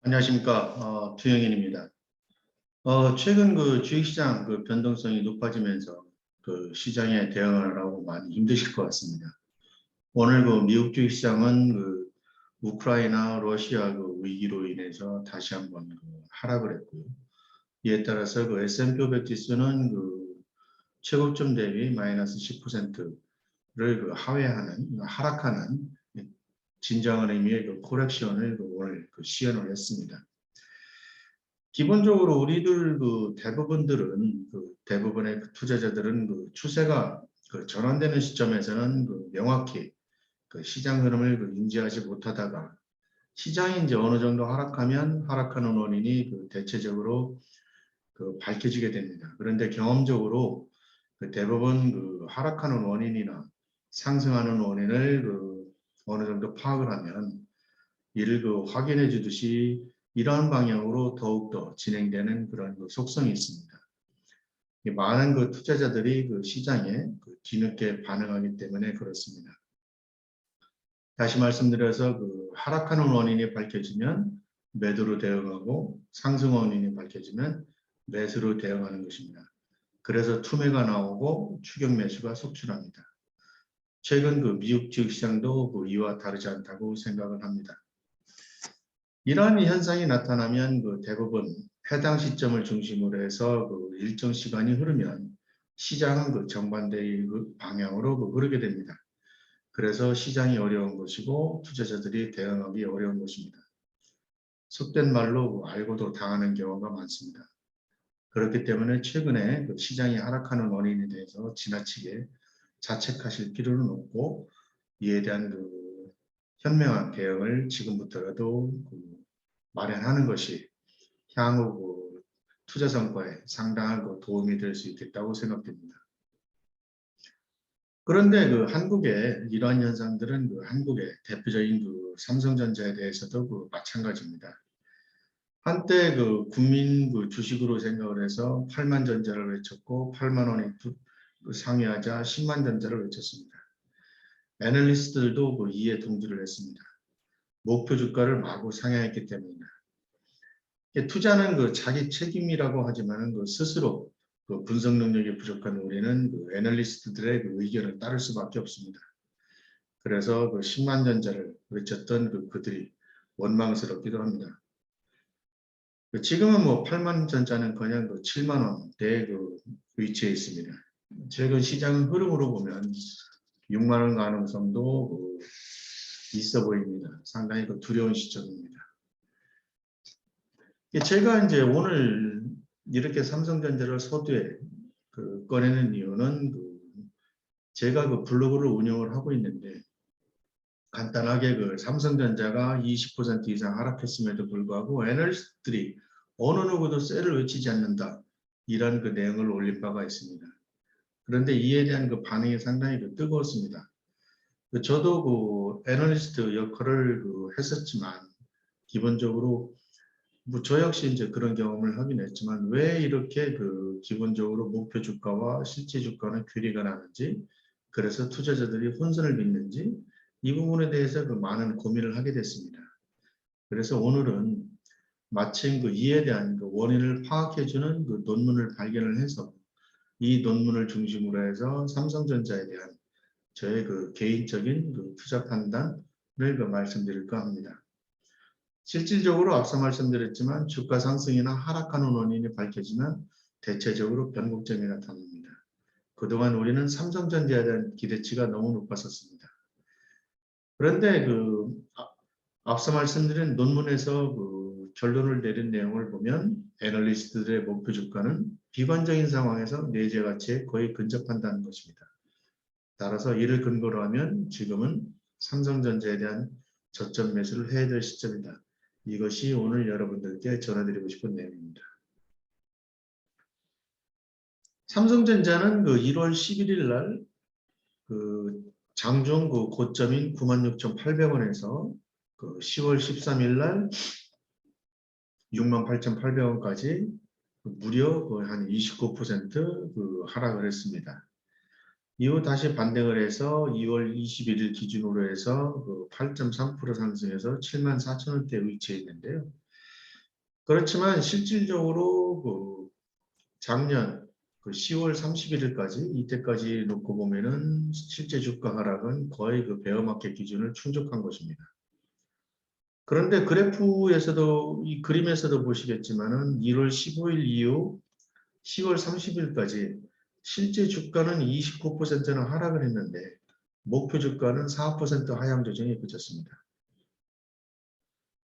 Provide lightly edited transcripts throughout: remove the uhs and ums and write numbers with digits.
안녕하십니까. 투영인입니다. 최근 주식시장 변동성이 높아지면서 시장에 대응하느라고 많이 힘드실 것 같습니다. 오늘 미국 주식시장은 우크라이나, 러시아 위기로 인해서 다시 한번 하락을 했고요. 이에 따라서 S&P 500 지수는 최고점 대비 마이너스 10%를 하락하는 진정한 의미의 코렉션을 오늘 시연을 했습니다. 기본적으로 우리들 대부분의 투자자들은 추세가 전환되는 시점에서는 명확히 시장 흐름을 인지하지 못하다가 시장이 이제 어느 정도 하락하면 하락하는 원인이 대체적으로 밝혀지게 됩니다. 그런데 경험적으로 대부분 하락하는 원인이나 상승하는 원인을 어느 정도 파악을 하면 이를 확인해 주듯이 이러한 방향으로 더욱더 진행되는 그런 속성이 있습니다. 많은 투자자들이 시장에 뒤늦게 반응하기 때문에 그렇습니다. 다시 말씀드려서 하락하는 원인이 밝혀지면 매도로 대응하고 상승 원인이 밝혀지면 매수로 대응하는 것입니다. 그래서 투매가 나오고 추격 매수가 속출합니다. 최근 미국 주식시장도 이와 다르지 않다고 생각을 합니다. 이러한 현상이 나타나면 대부분 해당 시점을 중심으로 해서 일정 시간이 흐르면 시장은 정반대의 방향으로 흐르게 됩니다. 그래서 시장이 어려운 것이고 투자자들이 대응하기 어려운 것입니다. 속된 말로 알고도 당하는 경우가 많습니다. 그렇기 때문에 최근에 시장이 하락하는 원인에 대해서 지나치게 자책하실 필요는 없고 이에 대한 현명한 대응을 지금부터라도 마련하는 것이 향후 투자 성과에 상당한 도움이 될 수 있겠다고 생각됩니다. 그런데 한국의 이러한 현상들은 한국의 대표적인 삼성전자에 대해서도 마찬가지입니다. 한때 국민 주식으로 생각을 해서 8만 전자를 외쳤고 8만 원이 상회하자 10만 전자를 외쳤습니다. 애널리스트들도 이에 동조를 했습니다. 목표 주가를 마구 상회했기 때문입니다. 투자는 자기 책임이라고 하지만 스스로 분석 능력이 부족한 우리는 애널리스트들의 의견을 따를 수밖에 없습니다. 그래서 10만 전자를 외쳤던 그들이 원망스럽기도 합니다. 지금은 8만 전자는 그냥 7만 원대의 위치에 있습니다. 최근 시장 흐름으로 보면 6만 원 가능성도 있어 보입니다. 상당히 두려운 시점입니다. 제가 이제 오늘 이렇게 삼성전자를 서두에 꺼내는 이유는 제가 블로그를 운영을 하고 있는데 간단하게 삼성전자가 20% 이상 하락했음에도 불구하고 애널리스트들이 어느 누구도 셀을 외치지 않는다 이런 내용을 올린 바가 있습니다. 그런데 이에 대한 반응이 상당히 뜨거웠습니다. 저도 애널리스트 역할을 했었지만 기본적으로 저 역시 이제 그런 경험을 하긴 했지만 왜 이렇게 기본적으로 목표 주가와 실제 주가는 괴리가 나는지 그래서 투자자들이 혼선을 빚는지 이 부분에 대해서 많은 고민을 하게 됐습니다. 그래서 오늘은 마침 이에 대한 원인을 파악해주는 논문을 발견을 해서 이 논문을 중심으로 해서 삼성전자에 대한 저의 개인적인 투자 판단을 말씀드릴까 합니다. 실질적으로 앞서 말씀드렸지만 주가 상승이나 하락하는 원인이 밝혀지면 대체적으로 변곡점이 나타납니다. 그동안 우리는 삼성전자에 대한 기대치가 너무 높았었습니다. 그런데 앞서 말씀드린 논문에서 결론을 내린 내용을 보면 애널리스트들의 목표 주가는 비관적인 상황에서 내재 가치에 거의 근접한다는 것입니다. 따라서 이를 근거로 하면 지금은 삼성전자에 대한 저점 매수를 해야 될 시점이다. 이것이 오늘 여러분들께 전해드리고 싶은 내용입니다. 삼성전자는 1월 11일 날 장중 고점인 96,800원에서 10월 13일 날 68,800원까지 무려 한 29% 하락을 했습니다. 이후 다시 반등을 해서 2월 21일 기준으로 해서 8.3% 상승해서 74,000원대에 위치해 있는데요. 그렇지만 실질적으로 작년 10월 31일까지 이때까지 놓고 보면은 실제 주가 하락은 거의 베어마켓 기준을 충족한 것입니다. 그런데 그래프에서도 이 그림에서도 보시겠지만은 1월 15일 이후 10월 30일까지 실제 주가는 29%는 하락을 했는데 목표 주가는 4% 하향 조정에 그쳤습니다.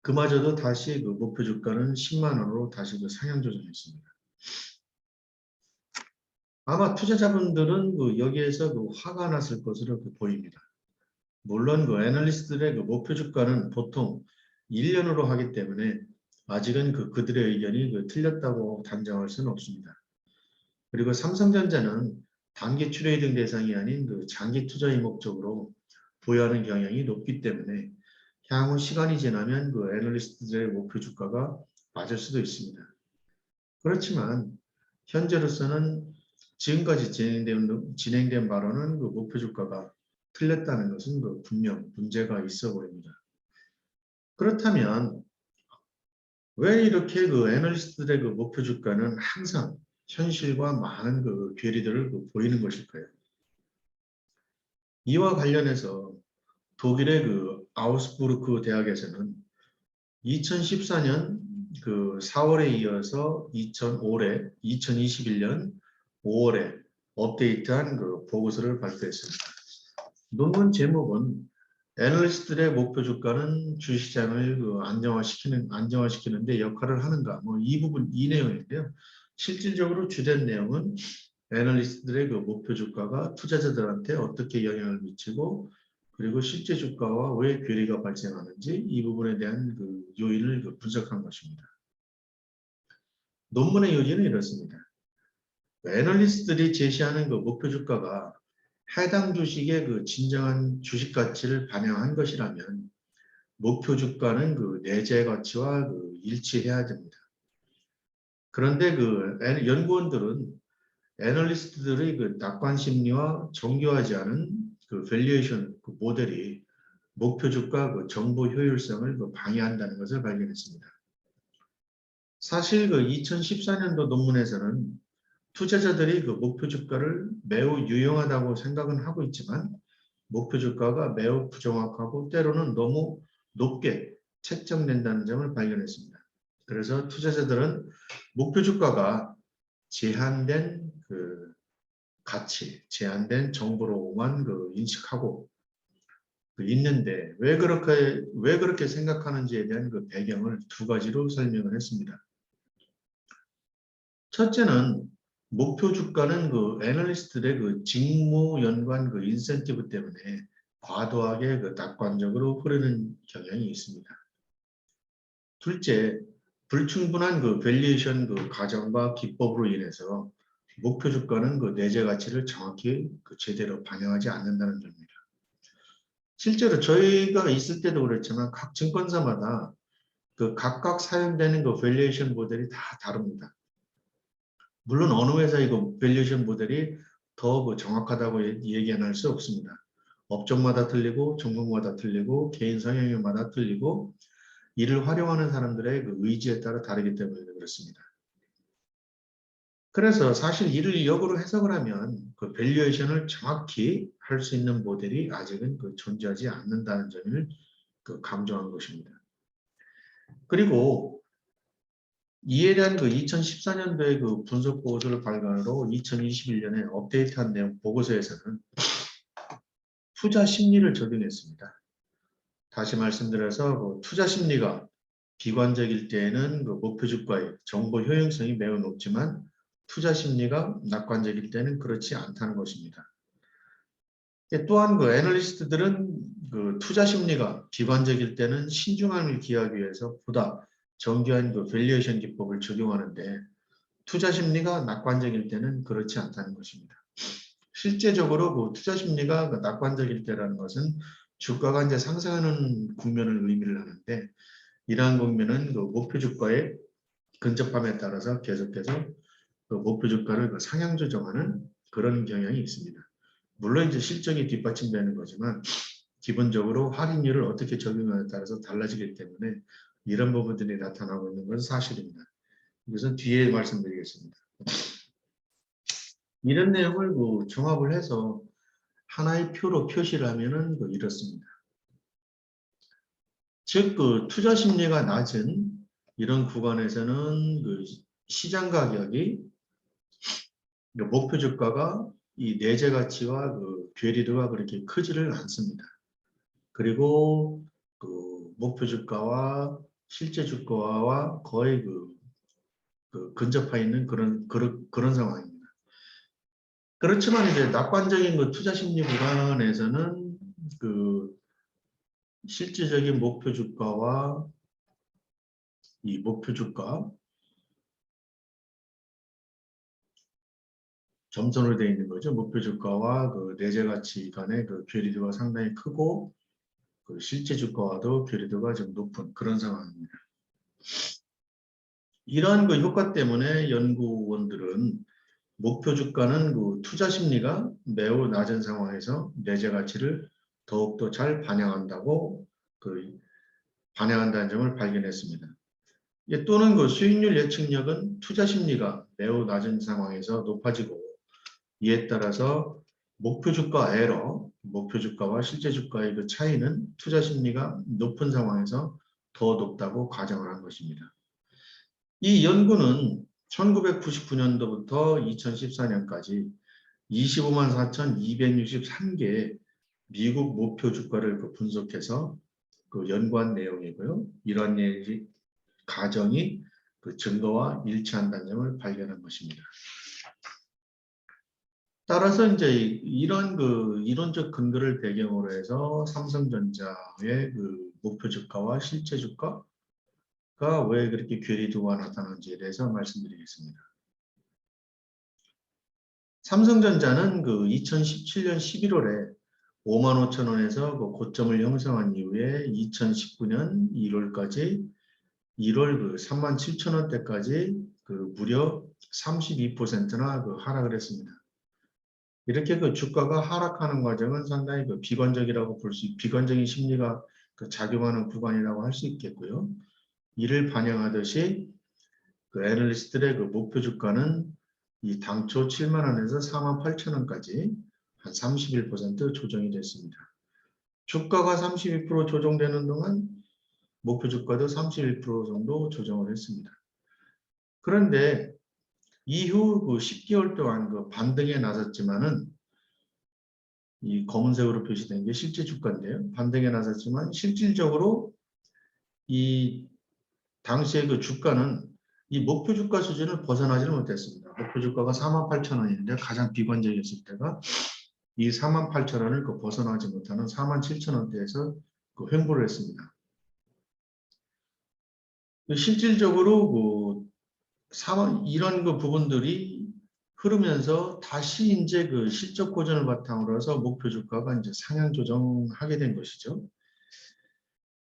그마저도 다시 목표 주가는 10만 원으로 다시 상향 조정했습니다. 아마 투자자분들은 여기에서 화가 났을 것으로 보입니다. 물론 애널리스트들의 목표 주가는 보통 1년으로 하기 때문에 아직은 그들의 의견이 틀렸다고 단정할 수는 없습니다. 그리고 삼성전자는 단기 트레이딩 대상이 아닌 장기 투자의 목적으로 보유하는 경향이 높기 때문에 향후 시간이 지나면 애널리스트들의 목표 주가가 맞을 수도 있습니다. 그렇지만 현재로서는 지금까지 진행된 바로는 목표 주가가 틀렸다는 것은 분명 문제가 있어 보입니다. 그렇다면 왜 이렇게 애널리스트들의 목표 주가는 항상 현실과 많은 괴리들을 보이는 것일까요? 이와 관련해서 독일의 아우스부르크 대학에서는 2014년 4월에 이어서 2021년 5월에 업데이트한 보고서를 발표했습니다. 논문 제목은 애널리스트들의 목표 주가는 주시장을 안정화시키는데 역할을 하는가? 이 내용인데요. 실질적으로 주된 내용은 애널리스트들의 목표 주가가 투자자들한테 어떻게 영향을 미치고 그리고 실제 주가와 왜 괴리가 발생하는지 이 부분에 대한 요인을 분석한 것입니다. 논문의 요지는 이렇습니다. 애널리스트들이 제시하는 목표 주가가 해당 주식의 진정한 주식 가치를 반영한 것이라면 목표 주가는 내재 가치와 일치해야 됩니다. 그런데 연구원들은 애널리스트들의 낙관 심리와 정교하지 않은 밸류에이션 모델이 목표 주가 정보 효율성을 방해한다는 것을 발견했습니다. 사실 2014년도 논문에서는 투자자들이 목표 주가를 매우 유용하다고 생각은 하고 있지만 목표 주가가 매우 부정확하고 때로는 너무 높게 책정된다는 점을 발견했습니다. 그래서 투자자들은 목표 주가가 제한된 가치, 제한된 정보로만 인식하고 있는데 왜 그렇게 생각하는지에 대한 배경을 두 가지로 설명을 했습니다. 첫째는 목표 주가는 애널리스트들의 직무 연관 인센티브 때문에 과도하게 낙관적으로 흐르는 경향이 있습니다. 둘째, 불충분한 밸류에이션 과정과 기법으로 인해서 목표 주가는 내재 가치를 정확히 제대로 반영하지 않는다는 점입니다. 실제로 저희가 있을 때도 그렇지만 각 증권사마다 각각 사용되는 밸류에이션 모델이 다 다릅니다. 물론 어느 회사의 밸류에이션 모델이 더 정확하다고 얘기는 할 수 없습니다. 업종마다 틀리고 종목마다 틀리고 개인 성향마다 틀리고 이를 활용하는 사람들의 의지에 따라 다르기 때문에 그렇습니다. 그래서 사실 이를 역으로 해석을 하면 밸류에이션을 정확히 할 수 있는 모델이 아직은 존재하지 않는다는 점을 강조한 것입니다. 그리고 이에 대한 2014년도의 분석 보고서를 발간으로 2021년에 업데이트한 내용 보고서에서는 투자 심리를 적용했습니다. 다시 말씀드려서 투자 심리가 비관적일 때에는 목표 주가의 정보 효용성이 매우 높지만 투자 심리가 낙관적일 때는 그렇지 않다는 것입니다. 또한 애널리스트들은 투자 심리가 비관적일 때는 신중함을 기하기 위해서 보다 정교한 밸류에이션 기법을 적용하는데 투자 심리가 낙관적일 때는 그렇지 않다는 것입니다. 실제적으로 투자 심리가 낙관적일 때라는 것은 주가가 이제 상승하는 국면을 의미를 하는데 이러한 국면은 목표 주가의 근접함에 따라서 계속해서 목표 주가를 상향 조정하는 그런 경향이 있습니다. 물론 이제 실적이 뒷받침되는 거지만 기본적으로 할인율을 어떻게 적용하냐에 따라서 달라지기 때문에 이런 부분들이 나타나고 있는 건 사실입니다. 이것은 뒤에 말씀드리겠습니다. 이런 내용을 종합을 해서 하나의 표로 표시를 하면은 이렇습니다. 즉, 투자 심리가 낮은 이런 구간에서는 시장 가격이 목표 주가가 이 내재 가치와 괴리도가 그렇게 크지를 않습니다. 그리고 목표 주가와 실제 주가와 거의 근접해 있는 그런 상황입니다. 그렇지만 이제 낙관적인 투자 심리 구간에서는 실질적인 목표 주가와 이 목표 주가 점선으로 되어 있는 거죠. 목표 주가와 내재 가치 간의 괴리도가 상당히 크고 실제 주가와도 괴리도가 좀 높은 그런 상황입니다. 이러한 효과 때문에 연구원들은 목표 주가는 투자 심리가 매우 낮은 상황에서 내재 가치를 더욱더 잘 반영한다고 반영한다는 점을 발견했습니다. 또는 수익률 예측력은 투자 심리가 매우 낮은 상황에서 높아지고 이에 따라서 목표 주가 에러, 목표 주가와 실제 주가의 차이는 투자 심리가 높은 상황에서 더 높다고 가정을 한 것입니다. 이 연구는 1999년도부터 2014년까지 25만 4,263개의 미국 목표 주가를 분석해서 연구한 내용이고요. 이러한 가정이 증거와 일치한다는 점을 발견한 것입니다. 따라서 이제 이런 이론적 근거를 배경으로 해서 삼성전자의 목표 주가와 실제 주가가 왜 그렇게 괴리도가 나타나는지에 대해서 말씀드리겠습니다. 삼성전자는 2017년 11월에 55,000원에서 고점을 형성한 이후에 2019년 1월까지 1월 37,000원대까지 무려 32%나 하락을 했습니다. 이렇게 주가가 하락하는 과정은 상당히 비관적이라고 비관적인 심리가 작용하는 구간이라고 할 수 있겠고요. 이를 반영하듯이 애널리스트들의 목표 주가는 이 당초 7만 원에서 48,000원까지 한 31% 조정이 됐습니다. 주가가 32% 조정되는 동안 목표 주가도 31% 정도 조정을 했습니다. 그런데 이후 10개월 동안 반등에 나섰지만은 이 검은색으로 표시된 게 실제 주가인데요. 반등에 나섰지만 실질적으로 이 당시의 주가는 이 목표 주가 수준을 벗어나지를 못했습니다. 목표 주가가 48,000원인데 가장 비관적이었을 때가 이 48,000원을 벗어나지 못하는 47,000원대에서 횡보를 했습니다. 실질적으로 이런 부분들이 흐르면서 다시 이제 실적 고전을 바탕으로 해서 목표 주가가 이제 상향 조정하게 된 것이죠.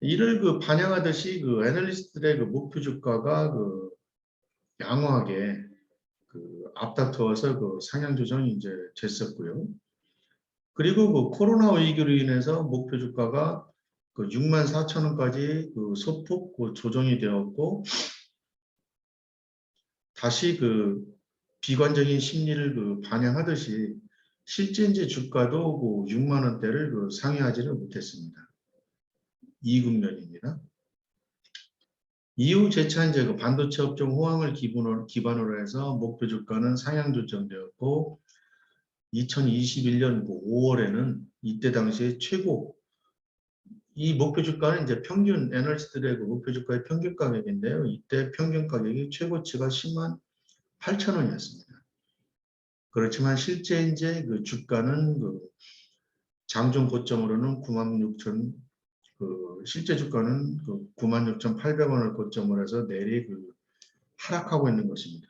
이를 반영하듯이 애널리스트들의 목표 주가가 양호하게 앞다투어서 상향 조정이 이제 됐었고요. 그리고 코로나 위기로 인해서 목표 주가가 64,000원까지 소폭 조정이 되었고 다시 비관적인 심리를 반영하듯이 실제 이제 주가도 6만 원대를 상회하지를 못했습니다. 이 국면입니다. 이후 재차 이제 반도체 업종 호황을 기반으로 해서 목표 주가는 상향 조정되었고 2021년 5월에는 이때 당시에 최고 이 목표 주가는 이제 평균 애널리스트들의 목표 주가의 평균 가격인데요. 이때 평균 가격이 최고치가 10만 8,000원이었습니다. 그렇지만 실제 이제 주가는 장중 고점으로는 96,000 실제 주가는 96,800원을 고점으로 해서 내리 하락하고 있는 것입니다.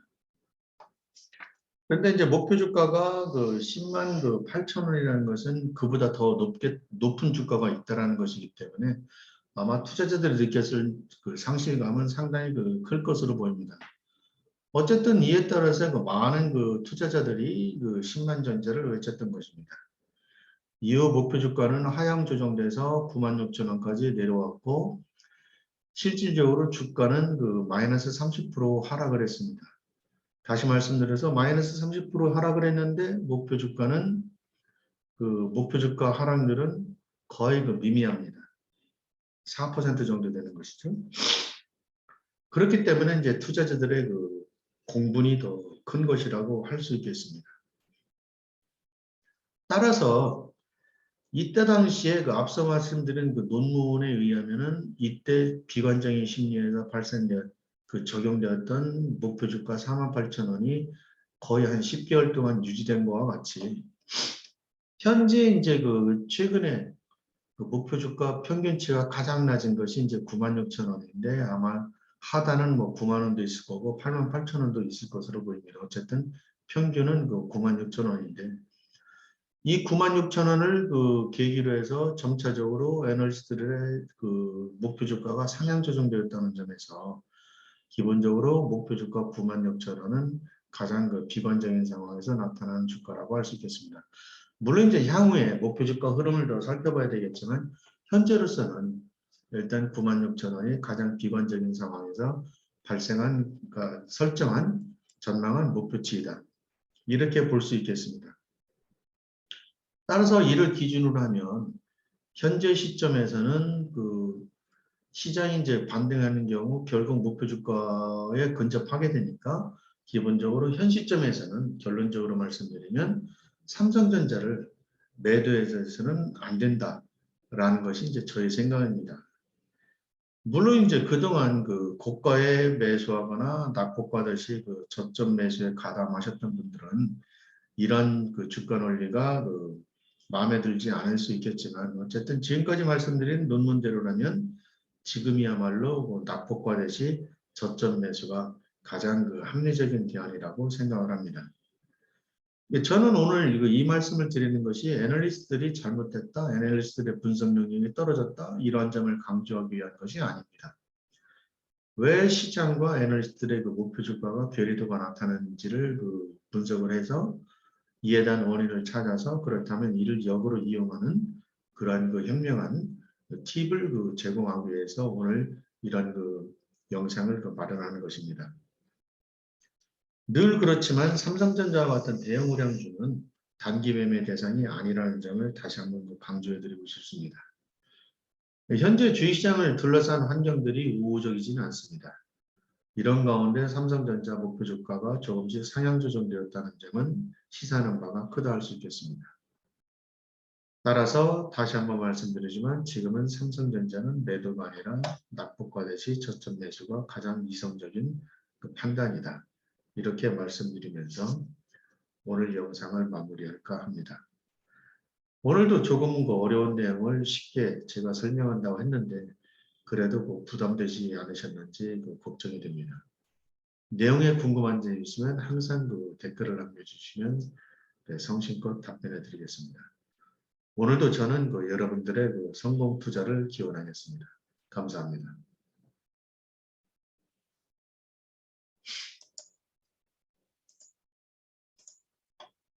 그런데 이제 목표 주가가 10만 8,000원이라는 것은 그보다 더 높은 주가가 있다는 것이기 때문에 아마 투자자들이 느꼈을 상실감은 상당히 클 것으로 보입니다. 어쨌든 이에 따라서 많은 투자자들이 10만 전자를 외쳤던 것입니다. 이후 목표 주가는 하향 조정돼서 96,000원까지 내려왔고 실질적으로 주가는 그 마이너스 30% 하락을 했습니다. 다시 말씀드려서 마이너스 30% 하락을 했는데 목표 주가는 그 목표 주가 하락률은 거의 그 미미합니다. 4% 정도 되는 것이죠. 그렇기 때문에 이제 투자자들의 그 공분이 더 큰 것이라고 할 수 있겠습니다. 따라서 이때 당시에 그 앞서 말씀드린 그 논문에 의하면은 이때 비관적인 심리에서 발생되었 그 적용되었던 목표 주가 48,000원이 거의 한 10개월 동안 유지된 것과 같이 현재 이제 그 최근에 그 목표 주가 평균치가 가장 낮은 것이 이제 96,000원인데 아마 하단은 뭐 9만 원도 있을 거고 88,000원도 있을 것으로 보입니다. 어쨌든 평균은 그 96,000원인데 이 96,000원을 그 계기로 해서 점차적으로 애널리스트들의 그 목표 주가가 상향 조정되었다는 점에서 기본적으로 목표 주가 96,000원은 가장 그 비관적인 상황에서 나타나는 주가라고 할 수 있겠습니다. 물론 이제 향후에 목표 주가 흐름을 더 살펴봐야 되겠지만 현재로서는 일단 96,000원이 가장 비관적인 상황에서 발생한 그러니까 설정한 전망한 목표치이다. 이렇게 볼 수 있겠습니다. 따라서 이를 기준으로 하면 현재 시점에서는 그 시장이 이제 반등하는 경우 결국 목표 주가에 근접하게 되니까 기본적으로 현 시점에서는 결론적으로 말씀드리면 삼성전자를 매도해서는 안 된다라는 것이 이제 저의 생각입니다. 물론 이제 그동안 그 고가에 매수하거나 낙폭과듯이 그 저점 매수에 가담하셨던 분들은 이런 그 주가 논리가 그 마음에 들지 않을 수 있겠지만 어쨌든 지금까지 말씀드린 논문대로라면 지금이야말로 그 낙폭과듯이 저점 매수가 가장 그 합리적인 대안이라고 생각을 합니다. 저는 오늘 이 말씀을 드리는 것이 애널리스트들이 잘못했다, 애널리스트들의 분석 능력이 떨어졌다 이러한 점을 강조하기 위한 것이 아닙니다. 왜 시장과 애널리스트들의 그 목표 주가가 괴리도가 나타나는지를 그 분석을 해서 이에 대한 원인을 찾아서 그렇다면 이를 역으로 이용하는 그러한 그 현명한 팁을 그 제공하기 위해서 오늘 이런 그 영상을 그 마련하는 것입니다. 늘 그렇지만 삼성전자와 같은 대형 우량주는 단기 매매 대상이 아니라는 점을 다시 한번 강조해드리고 싶습니다. 현재 주식시장을 둘러싼 환경들이 우호적이지는 않습니다. 이런 가운데 삼성전자 목표 주가가 조금씩 상향 조정되었다는 점은 시사하는 바가 크다 할 수 있겠습니다. 따라서 다시 한번 말씀드리지만 지금은 삼성전자는 매도가 아니라 낙폭과듯이 저점 매수가 가장 이성적인 그 판단이다. 이렇게 말씀드리면서 오늘 영상을 마무리할까 합니다. 오늘도 조금 어려운 내용을 쉽게 제가 설명한다고 했는데 그래도 부담되지 않으셨는지 걱정이 됩니다. 내용에 궁금한 점 있으면 항상 댓글을 남겨주시면 성심껏 답변해 드리겠습니다. 오늘도 저는 여러분들의 성공 투자를 기원하겠습니다. 감사합니다.